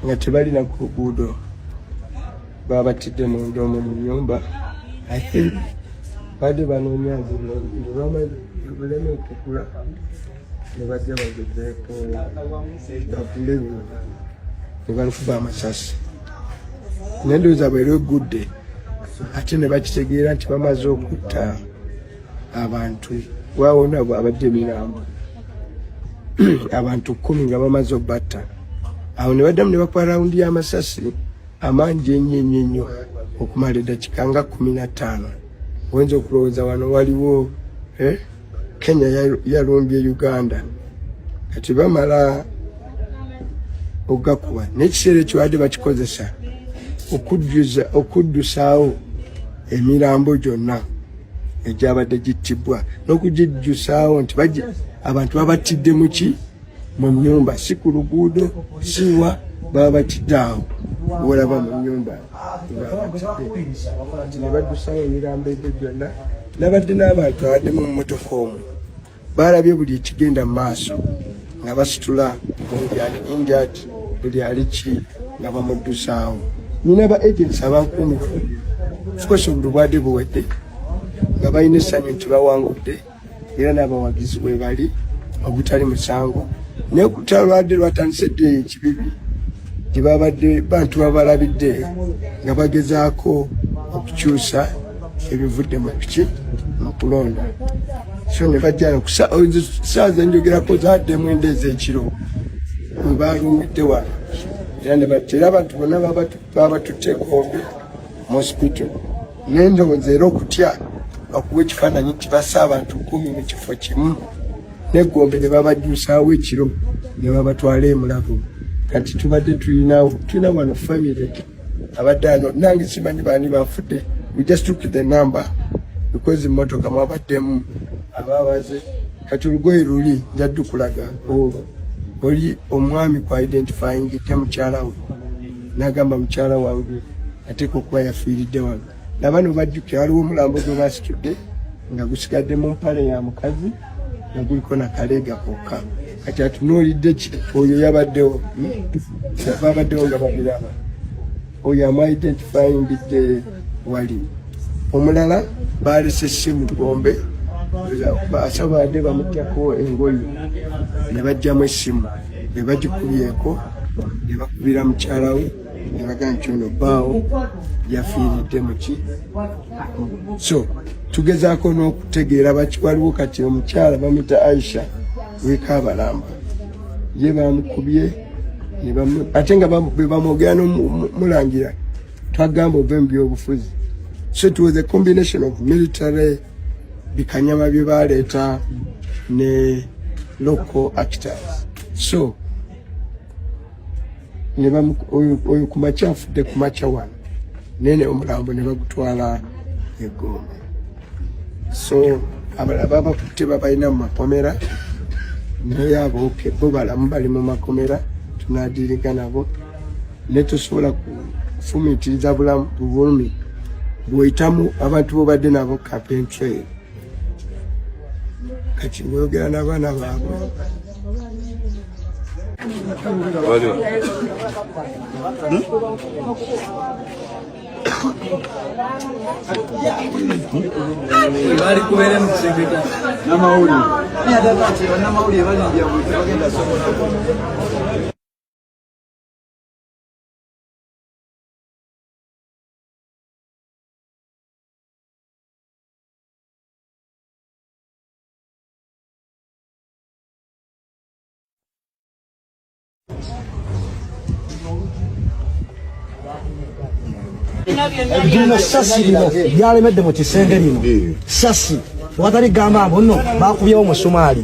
nga tebalina ku luguudo babatidde munda omwo mu nnyumba. I think badde banoonya buleme okukula ne bajja bagezeeko bagule bino ne balukuba amasasi. N'endowooza bwera eggudde ate ne bakitegeera nti bamaze okutta abantu wawona abadde emirambo abantu 10 nga bamaze obbatta. Awo ne baddamu ne bakola rawundi y'amasasi amangi ennyo okumala eddakiika nga 15. Oyinza okulowooza wano waliwo Kenya yalumbye Uganda kati bamala ogakuba n'ekiseera ekyo badde bakikozesa okuddusaawo emirambo gyonna egyabadde gittibwa n'okugijjusaawo nti abantu babatidde mu nnyumba, si ku luguudo siwa baba batidde awo olaba mu nnyumba ne baddusaawo emirambo egyo gyonna. Nabadde n'abantu abaddemu mu mmotoka omwo baalabye buli ekigenda mu maaso nga basitula buli ali injured buli ali ki nga bamuddusaawo. Nina ba agents abankuumifu fukosa buli bwadde buwedde nga balina essanyu nti bawangudde era n'abawagizi bwe bali obutali musango. Naye okutala lwadde lwatandise eddeeyo ekibibi gye babadde bantu babalabidde nga bagezaako okukyusa ebivudde mu piki mu kulonda. So ne bajjana kusaawa zenjogerako zaddemu enda ez'ekiro we baalumidde wano era abantu bonna babatutte Gombe mu hospital. N'endowooza era okutya okuwa ekifaananyi nti bassa abantu 10 mu kifo kimu ne Gombe ne babajjuusaawo ekiro ne babatwala e Mulago. Kati tubadde tulina wano family abadde ano nange simanyi baani bafudde. We just took the number because emmotoka mwabaddemu ababaze. Kati olugoye luli njaddu kulaga oli omwami ku identifying te mukyala we n'agamba mukyala wange ateeka okuba yafiiridde wano. Nabano bajjukira waliwo omulambo gwe basitudde nga gusigadde mu mpale ya mukazi nga guliko nakaleega kokka. Kati atunuulidde oyo yabaddewo babaddewo nga babiraba oyo amu identifying the wali omulala baalese essimu Gombe basabadde bamutyako engoye ne bajjamu essimu ne bagikubyeko ne bakubira mukyala we ne bagamba nti ono bbaawo yafiiridde muki. So tugezaako n'okutegeera waliwo kati omukyala bamuyita Aisha w'Ekaabalamba ye bamukubye ate nga bwe bamwogera n'omulangira twagamba ove mu byobufuzi. So it was a combination of military bikanyama bye baleeta ne local actors. So oyo kumakya afudde kumakya wano nene omulambo ne bagutwala e Gombe. So abalala babakutte babalina mu makomera naye abo bo balamu bali mu makomera tunaadiriga nabo ne tusobola kufumiitiriza bulumi bw'oyitamu abantu bobadde nabo campaign trail. Kati boogera n'abaana baabwe bali kubeera mu kisengeka n'amawulire balindia bagenda sobola. Ebijino sasi lino byalemedde mu kisenge lino sasi wakatali gamba abo nno bakubyewo mu Somaali